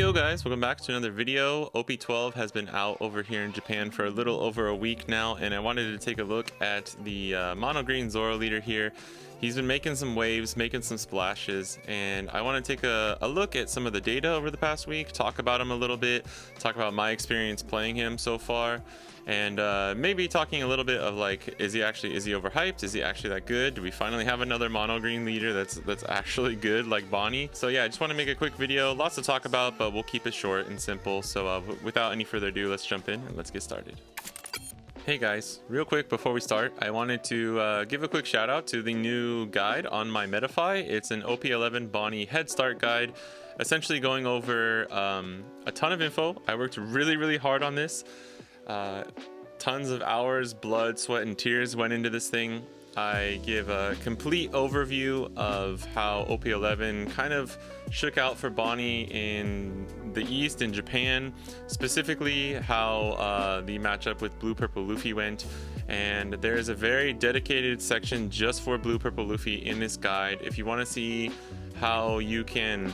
Heyo guys, welcome back to another video. OP12 has been out over here in Japan for a little over a week now, and I wanted to take a look at the mono green Zoro leader here. He's been making some waves, making some splashes, and I want to take a look at some of the data over the past week, talk about him a little bit, talk about my experience playing him so far, and maybe talking a little bit of like, is he overhyped? Is he actually that good? Do we finally have another mono green leader that's actually good like BONNEY? So yeah, I just want to make a quick video, lots to talk about, but we'll keep it short and simple. So without any further ado, let's jump in and let's get started. Hey guys, real quick before we start, I wanted to give a quick shout out to the new guide on my METAFY. It's an OP11 BONNEY head start guide, essentially going over a ton of info. I worked really hard on this. Tons of hours, blood, sweat, and tears went into this thing. I give a complete overview of how OP11 kind of shook out for BONNEY in the East in Japan, specifically how the matchup with Blue Purple Luffy went. And there's a very dedicated section just for Blue Purple Luffy in this guide. If you want to see how you can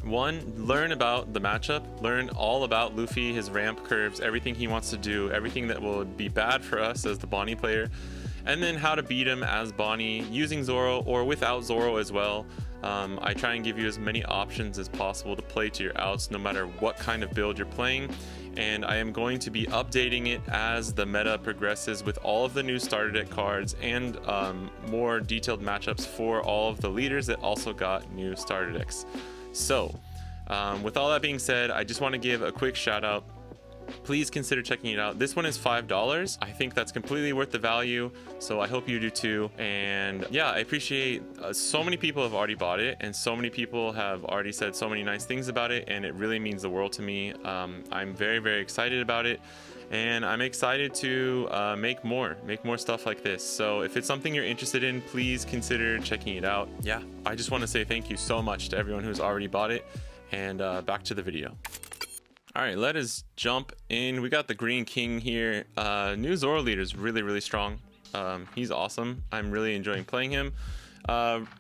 learn about the matchup, learn all about Luffy, his ramp curves, everything he wants to do, everything that will be bad for us as the BONNEY player, and then how to beat him as BONNEY using Zoro or without Zoro as well. I try and give you as many options as possible to play to your outs no matter what kind of build you're playing, and I am going to be updating it as the meta progresses with all of the new starter deck cards and more detailed matchups for all of the leaders that also got new starter decks. So with all that being said, I just want to give a quick shout out. Please consider checking it out. This one is $5. I think that's completely worth the value, so I hope you do too. And yeah, I appreciate so many people have already bought it, and so many people have already said so many nice things about it, and it really means the world to me. I'm very excited about it, and I'm excited to make more stuff like this. So if it's something you're interested in, please consider checking it out. Yeah, I just want to say thank you so much to everyone who's already bought it, and back to the video. All right, let us jump in. We got the Green King here. New Zoro leader is really strong. He's awesome. I'm really enjoying playing him.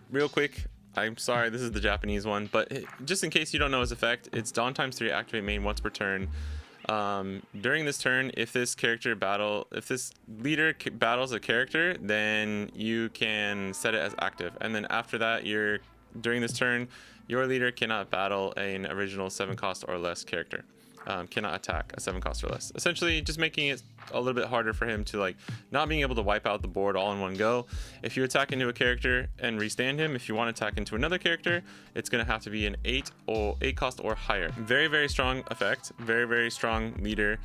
Real quick, I'm sorry, this is the Japanese one, but just in case you don't know his effect, it's Dawn times 3, activate main once per turn. During this turn, if this leader battles a character, then you can set it as active, and then after that, during this turn, your leader cannot battle an original 7 cost or less character. Cannot attack a 7 cost or less, essentially just making it a little bit harder for him to like not being able to wipe out the board all in one go. If you attack into a character and restand him, if you want to attack into another character, it's going to have to be an 8 cost or higher. Very strong effect, very strong leader.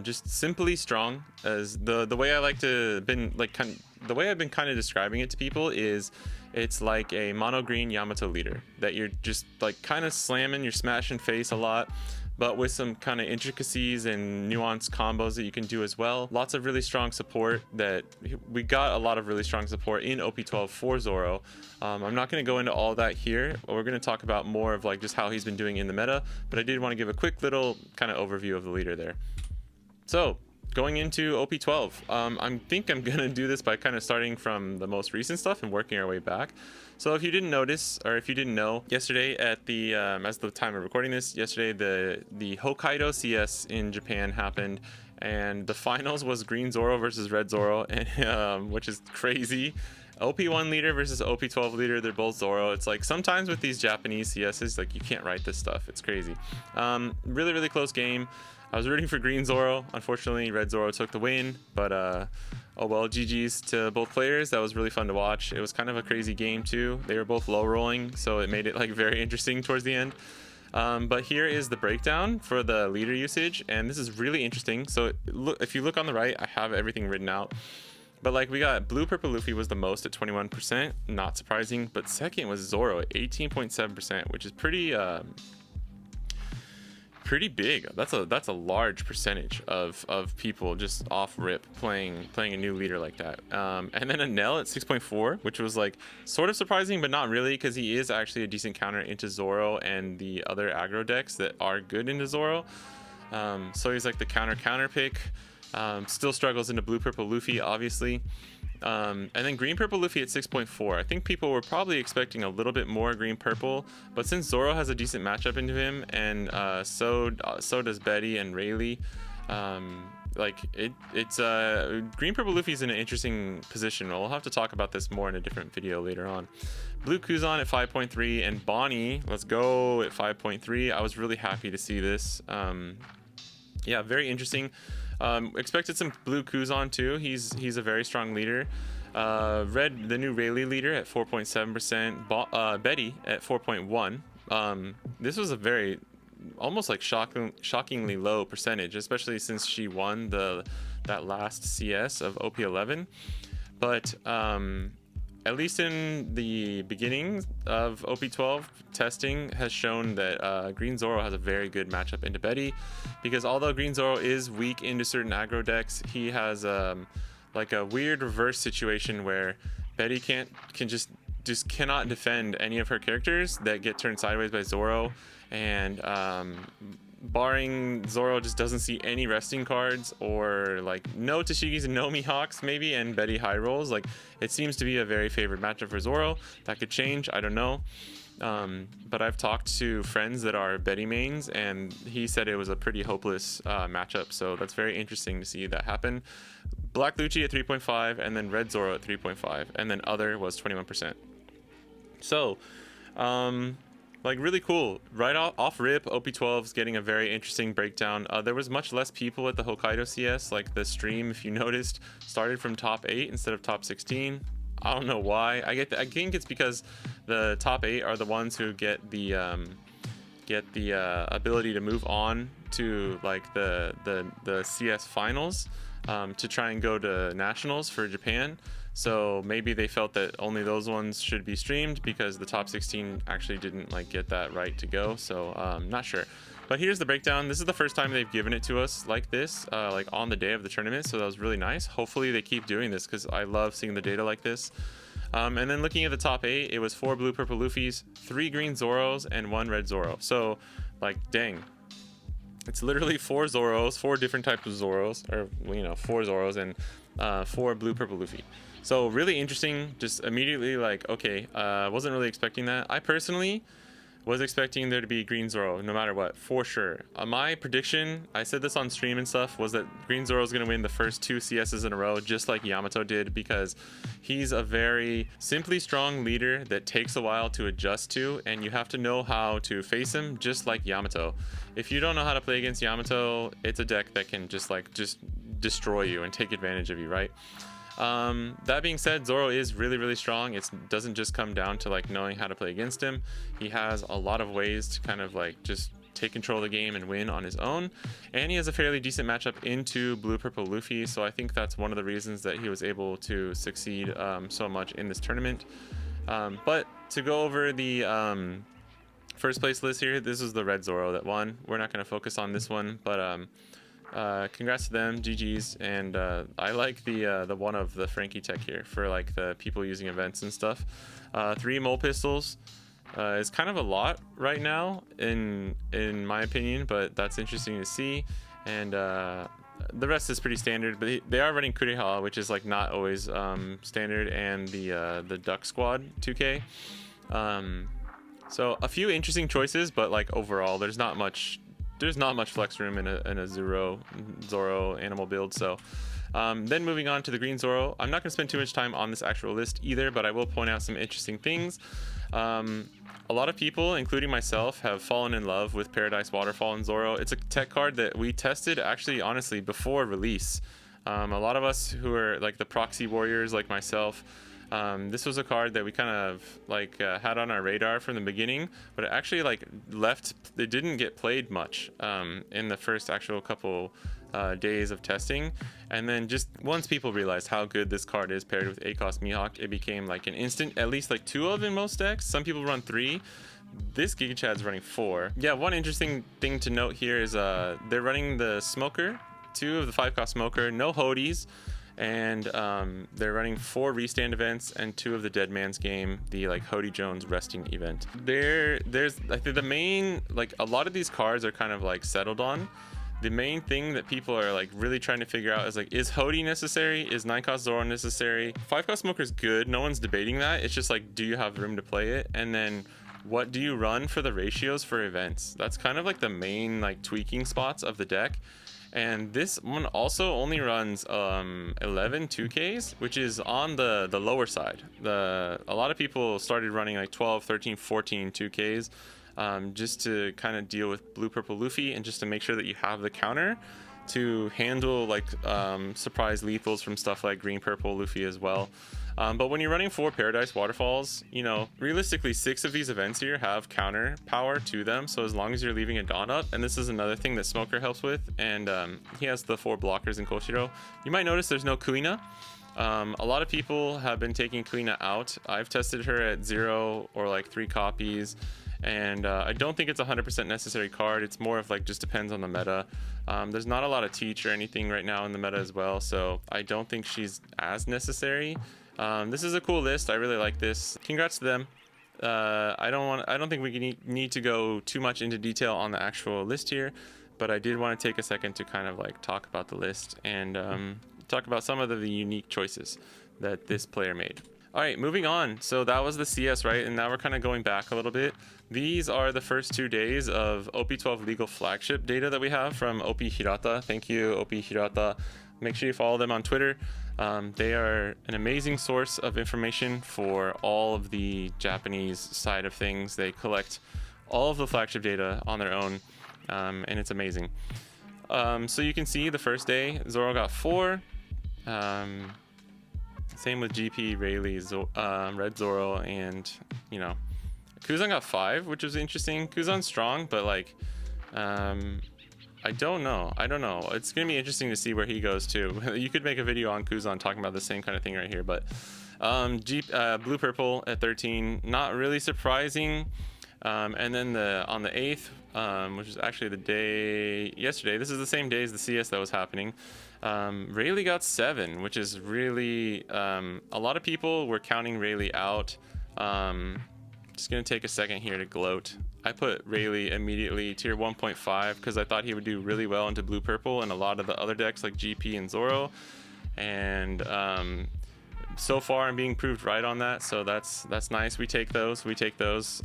Just simply strong. As the way I like to the way I've been kind of describing it to people is it's like a mono green Yamato leader that you're just like kind of slamming, you're smashing face a lot, but with some kind of intricacies and nuanced combos that you can do as well. Lots of really strong support we got a lot of really strong support in OP12 for Zoro. I'm not going to go into all that here. We're going to talk about more of like just how he's been doing in the meta, but I did want to give a quick little kind of overview of the leader there. So going into OP12, I think I'm gonna do this by kind of starting from the most recent stuff and working our way back. So if you didn't notice, or if you didn't know, yesterday at the as the time of recording this, yesterday the Hokkaido CS in Japan happened, and the finals was Green Zoro versus Red Zoro, and which is crazy. OP1 leader versus OP12 leader, they're both Zoro. It's like sometimes with these Japanese CSs, like you can't write this stuff. It's crazy. Really close game. I was rooting for Green Zoro. Unfortunately, Red Zoro took the win, but oh well, GG's to both players. That was really fun to watch. It was kind of a crazy game too. They were both low rolling, so it made it like very interesting towards the end. But here is the breakdown for the leader usage, and this is really interesting. So if you look on the right, I have everything written out. But like we got Blue Purple Luffy was the most at 21%, not surprising. But second was Zoro at 18.7%, which is pretty big. That's a large percentage of people just off rip playing a new leader like that. And then a Nell at 6.4, which was like sort of surprising, but not really, because he is actually a decent counter into Zoro and the other aggro decks that are good into Zoro. So he's like the counter pick. Still struggles into Blue Purple Luffy, obviously. And then green purple Luffy at 6.4. I think people were probably expecting a little bit more green purple, but since Zoro has a decent matchup into him, and so does Betty and Rayleigh, like it's green purple Luffy's in an interesting position. We'll have to talk about this more in a different video later on. Blue Kuzan at 5.3 and Bonnie, let's go, at 5.3. I was really happy to see this. Yeah, very interesting. Expected some blue Kuzan too. He's a very strong leader. Red, the new Rayleigh leader at 4.7%. Betty at 4.1. This was a very almost like shockingly low percentage, especially since she won that last CS of OP11. But at least in the beginning of OP12, testing has shown that Green Zoro has a very good matchup into Betty, because although Green Zoro is weak into certain aggro decks, he has like a weird reverse situation where Betty just cannot defend any of her characters that get turned sideways by Zoro, and barring Zoro just doesn't see any resting cards, or like no Tashigi's and no Mihawks maybe, and Betty high rolls. Like, it seems to be a very favorite matchup for Zoro. That could change, I don't know. But I've talked to friends that are Betty mains, and he said it was a pretty hopeless matchup, so that's very interesting to see that happen. Black Lucci at 3.5, and then Red Zoro at 3.5, and then other was 21%. So like, really cool. Right off rip, OP12's getting a very interesting breakdown. There was much less people at the Hokkaido CS. Like, the stream, if you noticed, started from top 8 instead of top 16. I don't know why. I think it's because the top 8 are the ones who get the ability to move on to like the CS finals, to try and go to nationals for Japan. So maybe they felt that only those ones should be streamed, because the top 16 actually didn't like get that right to go. So not sure. But here's the breakdown. This is the first time they've given it to us like this, like on the day of the tournament. So that was really nice. Hopefully they keep doing this, because I love seeing the data like this. And then looking at the top 8, it was 4 blue purple Luffys, 3 green Zoros, and 1 red Zoro. So like, dang. It's literally 4 Zoros, 4 different types of Zoros, or 4 Zoros, and 4 blue purple Luffy. So really interesting. Just immediately like, okay, wasn't really expecting that. I personally was expecting there to be green Zoro no matter what, for sure. My prediction, I said this on stream and stuff, was that green Zoro is going to win the first 2 CSs in a row, just like Yamato did, because he's a very simply strong leader that takes a while to adjust to, and you have to know how to face him, just like Yamato. If you don't know how to play against Yamato, it's a deck that can just destroy you and take advantage of you, right? That being said, Zoro is really strong. It doesn't just come down to like knowing how to play against him. He has a lot of ways to kind of like just take control of the game and win on his own, and he has a fairly decent matchup into blue purple Luffy, so I think that's one of the reasons that he was able to succeed so much in this tournament. But to go over the first place list here, this was the red Zoro that won. We're not going to focus on this one, but congrats to them, GG's. And I like the one of the Frankie tech here for like the people using events and stuff. 3 mole pistols is kind of a lot right now in my opinion, but that's interesting to see. And the rest is pretty standard, but they are running Kureha, which is like not always standard, and the Duck Squad 2K. So a few interesting choices, but like overall there's not much flex room in a Zoro animal build. So then moving on to the green Zoro, I'm not going to spend too much time on this actual list either, but I will point out some interesting things. A lot of people, including myself, have fallen in love with Paradise Waterfall and Zoro. It's a tech card that we tested actually honestly before release. A lot of us who are like the proxy warriors like myself, this was a card that we kind of like had on our radar from the beginning, but it actually like it didn't get played much in the first actual couple days of testing. And then just once people realized how good this card is paired with ACOS Mihawk, it became like an instant, at least like 2 of in most decks. Some people run 3. This Giga Chad's running 4. Yeah, one interesting thing to note here is they're running the Smoker, 2 of the 5-cost Smoker, no Hodies, and they're running 4 restand events and 2 of the Dead Man's Game, the like Hody Jones resting event. There's I think the main, like, a lot of these cards are kind of like settled on. The main thing that people are like really trying to figure out is like, is Hody necessary? Is 9-cost Zoro necessary? 5-cost Smoker is good. No one's debating that. It's just like, do you have room to play it? And then what do you run for the ratios for events? That's kind of like the main like tweaking spots of the deck. And this one also only runs 11 2Ks, which is on the lower side. A lot of people started running like 12, 13, 14 2Ks. Just to kind of deal with blue purple Luffy and just to make sure that you have the counter to handle like surprise lethals from stuff like green purple Luffy as well. But when you're running 4 Paradise Waterfalls, you know, realistically 6 of these events here have counter power to them, so as long as you're leaving a Dawn up, and this is another thing that Smoker helps with, and he has the 4 blockers in Koshiro. You might notice there's no Kuina. A lot of people have been taking Kuina out. I've tested her at 0 or like 3 copies, and I don't think it's 100% necessary card. It's more of like just depends on the meta. There's not a lot of teach or anything right now in the meta as well, so I don't think she's as necessary. This is a cool list. I really like this. Congrats to them. I don't think we need to go too much into detail on the actual list here, but I did want to take a second to kind of like talk about the list and talk about some of the unique choices that this player made. All right, moving on. So that was the CS, right? And now we're kind of going back a little bit. These are the first 2 days of OP12 legal flagship data that we have from OP Hirata. Thank you, OP Hirata. Make sure you follow them on Twitter. They are an amazing source of information for all of the Japanese side of things. They collect all of the flagship data on their own, and it's amazing. So you can see the first day, Zoro got 4. Same with GP, Rayleigh, Red Zoro, and, you know, Kuzan got 5, which was interesting. Kuzan's strong, but, like, I don't know. It's going to be interesting to see where he goes, too. You could make a video on Kuzan talking about the same kind of thing right here, but blue-purple at 13, not really surprising. And then on the 8th, which is actually the day yesterday, this is the same day as the CS that was happening, Rayleigh got 7, which is really, a lot of people were counting Rayleigh out. Just gonna take a second here to gloat. I put Rayleigh immediately tier 1.5 because I thought he would do really well into blue purple and a lot of the other decks like GP and Zoro, and so far I'm being proved right on that, so that's nice. We take those.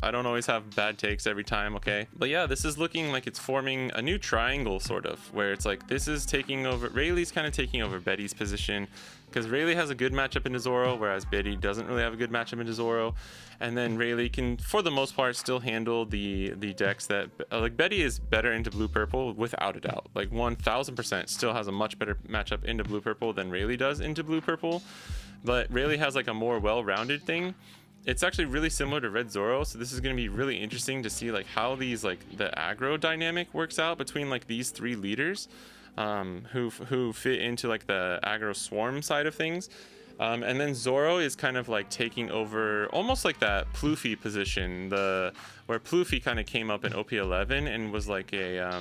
I don't always have bad takes every time, okay? But yeah, this is looking like it's forming a new triangle, sort of, where it's like this is taking over, Rayleigh's kind of taking over Betty's position, because Rayleigh has a good matchup into Zoro, whereas Betty doesn't really have a good matchup into Zoro. And then Rayleigh can, for the most part, still handle the decks that, like, Betty is better into blue-purple, without a doubt. Like, 1000% still has a much better matchup into blue-purple than Rayleigh does into blue-purple. But Rayleigh has, like, a more well-rounded thing. It's actually really similar to Red Zoro, so this is going to be really interesting to see, like, how these, like, the aggro dynamic works out between, like, these 3 leaders. Who fit into like the aggro swarm side of things, and then Zoro is kind of like taking over almost like that Pluffy position, where Pluffy kind of came up in OP11 and was like a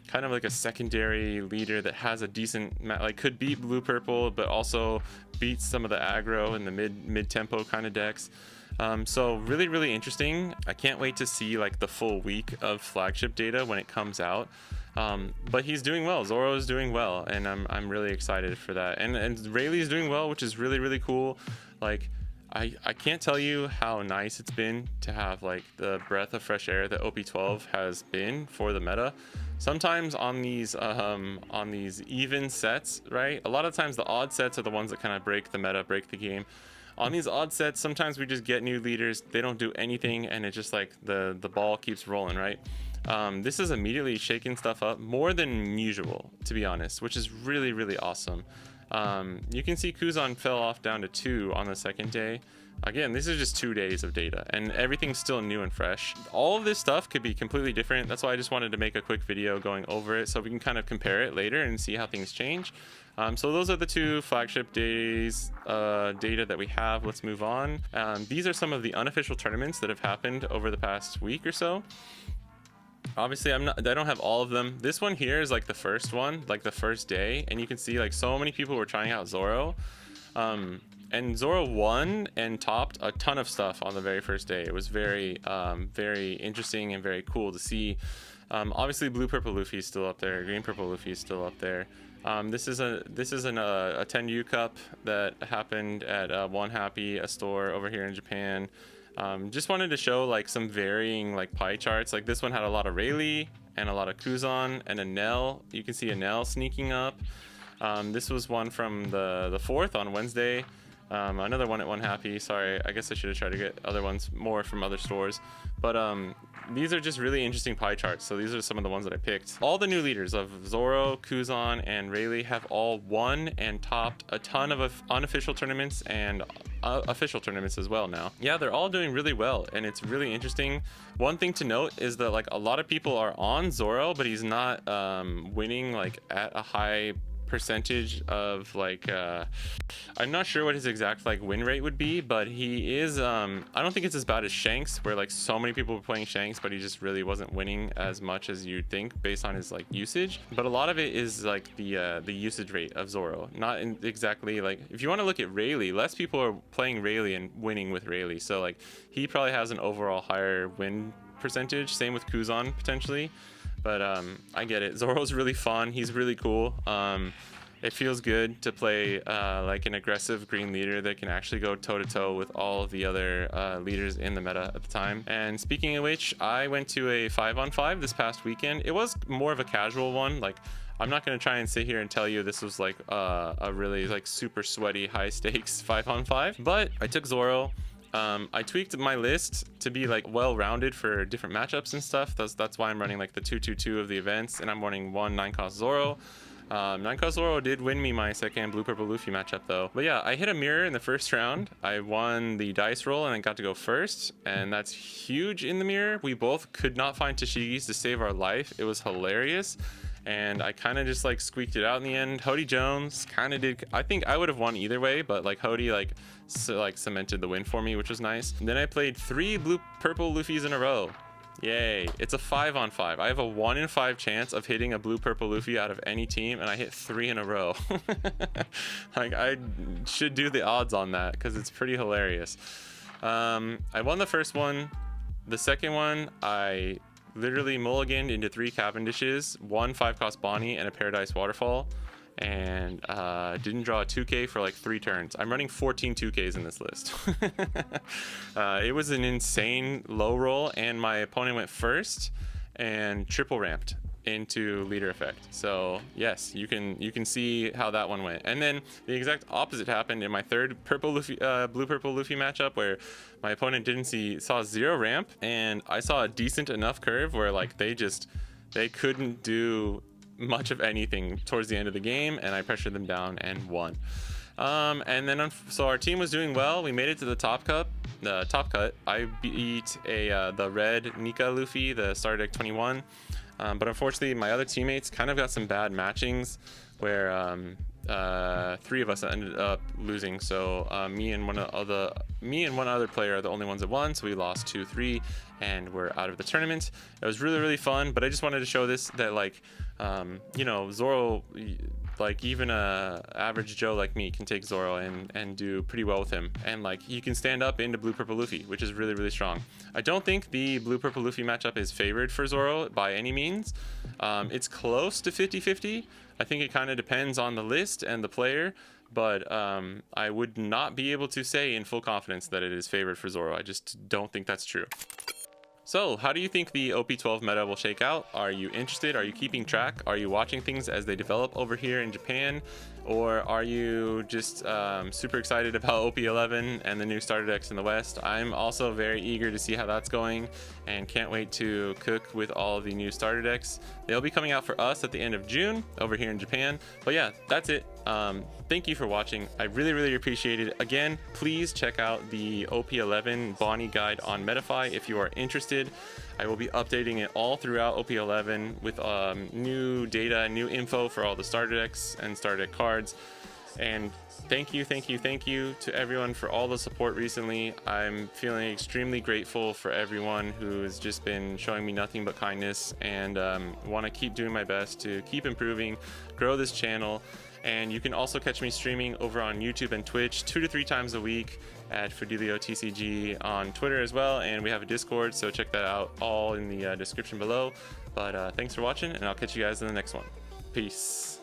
kind of like a secondary leader that has a decent like could beat blue purple but also beats some of the aggro and the mid tempo kind of decks. So really interesting. I can't wait to see like the full week of flagship data when it comes out. But he's doing well. Zoro is doing well, and I'm really excited for that. And Rayleigh is doing well, which is really cool. Like, I can't tell you how nice it's been to have like the breath of fresh air that OP12 has been for the meta. Sometimes on these even sets, right? A lot of times the odd sets are the ones that kind of break the meta, break the game. On these odd sets, sometimes we just get new leaders. They don't do anything, and it's just like the ball keeps rolling, right? This is immediately shaking stuff up more than usual, to be honest, which is really awesome. You can see Kuzan fell off down to 2 on the second day. Again, this is just 2 days of data, and everything's still new and fresh. All of this stuff could be completely different. That's why I just wanted to make a quick video going over it so we can kind of compare it later and see how things change. So those are the 2 flagship days data that we have. Let's move on. These are some of the unofficial tournaments that have happened over the past week or so. Obviously I don't have all of them. This one here is like the first one, like the first day, and you can see like so many people were trying out Zoro, and Zoro won and topped a ton of stuff on the very first day. It was very interesting and very cool to see. Obviously blue purple Luffy is still up there, green purple Luffy is still up there. This is a 10U cup that happened at One Happy, a store over here in Japan. Just wanted to show like some varying like pie charts. Like this one had a lot of Rayleigh and a lot of Kuzan and a Nell. You can see a Nell sneaking up. This was one from the 4th on Wednesday. Another one at One Happy. Sorry, I guess I should have tried to get other ones more from other stores. But these are just really interesting pie charts. So these are some of the ones that I picked. All the new leaders of Zoro, Kuzan, and Rayleigh have all won and topped a ton of unofficial tournaments and official tournaments as well now. Yeah, they're all doing really well, and it's really interesting. One thing to note is that like a lot of people are on Zoro, but he's not winning like at a high percentage of like I'm not sure what his exact like win rate would be, but he is I don't think it's as bad as Shanks, where like so many people were playing Shanks but he just really wasn't winning as much as you'd think based on his like usage. But a lot of it is like the usage rate of Zoro, not exactly like if you want to look at Rayleigh, less people are playing Rayleigh and winning with Rayleigh, so like he probably has an overall higher win percentage. Same with Kuzan potentially. But I get it. Zoro's really fun. He's really cool. It feels good to play like an aggressive green leader that can actually go toe-to-toe with all of the other leaders in the meta at the time. And speaking of which, I went to a 5-on-5 this past weekend. It was more of a casual one. Like, I'm not going to try and sit here and tell you this was like a really like super sweaty, high-stakes 5-on-5. But I took Zoro. I tweaked my list to be like well-rounded for different matchups and stuff. That's why I'm running like the 2-2-2 of the events, and I'm running one 9-cost Zoro. 9-cost Zoro did win me my second blue purple Luffy matchup though. But yeah, I hit a mirror in the first round. I won the dice roll and I got to go first, and that's huge in the mirror. We both could not find Tashigi's to save our life. It was hilarious. And I kind of just like squeaked it out in the end. Hody Jones kind of did. I think I would have won either way, but like Hody like cemented the win for me, which was nice. And then I played 3 blue purple Luffys in a row. Yay. It's a 5-on-5. I have a 1 in 5 chance of hitting a blue purple Luffy out of any team, and I hit 3 in a row. Like I should do the odds on that because it's pretty hilarious. I won the first one. The second one, I literally mulliganed into 3 Cavendishes, 1 5-cost BONNEY, and a Paradise Waterfall, and didn't draw a 2K for like 3 turns. I'm running 14 2Ks in this list. It was an insane low roll, and my opponent went first and triple ramped into leader effect. So yes, you can see how that one went. And then the exact opposite happened in my third purple Luffy, blue purple Luffy matchup, where my opponent saw 0 ramp, and I saw a decent enough curve where like they couldn't do much of anything towards the end of the game, and I pressured them down and won. And then so our team was doing well. We made it to the top cut. I beat the red Nika Luffy, the starter deck 21. But unfortunately, my other teammates kind of got some bad matchings where 3 of us ended up losing. So me and one other player are the only ones that won. So we lost 2-3, and we're out of the tournament. It was really, really fun. But I just wanted to show this that like you know, Zoro, like even a average Joe like me can take Zoro and do pretty well with him, and like you can stand up into blue purple Luffy, which is really, really strong. I don't think the blue purple Luffy matchup is favored for Zoro by any means. It's close to 50-50. I think it kind of depends on the list and the player, but I would not be able to say in full confidence that it is favored for Zoro. I just don't think that's true. So, how do you think the OP12 meta will shake out? Are you interested? Are you keeping track? Are you watching things as they develop over here in Japan? Or are you just super excited about OP11 and the new starter decks in the West? I'm also very eager to see how that's going and can't wait to cook with all of the new starter decks. They'll be coming out for us at the end of June over here in Japan. But yeah, that's it. Thank you for watching. I really, really appreciate it. Again, please check out the OP11 BONNEY guide on METAFY if you are interested. I will be updating it all throughout OP11 with new data, new info for all the starter decks and starter deck cards. And thank you to everyone for all the support recently. I'm feeling extremely grateful for everyone who's just been showing me nothing but kindness, and want to keep doing my best to keep improving, grow this channel, And you can also catch me streaming over on YouTube and Twitch 2 to 3 times a week at Fidelio TCG on Twitter as well. And we have a Discord, so check that out all in the description below. But thanks for watching, and I'll catch you guys in the next one. Peace.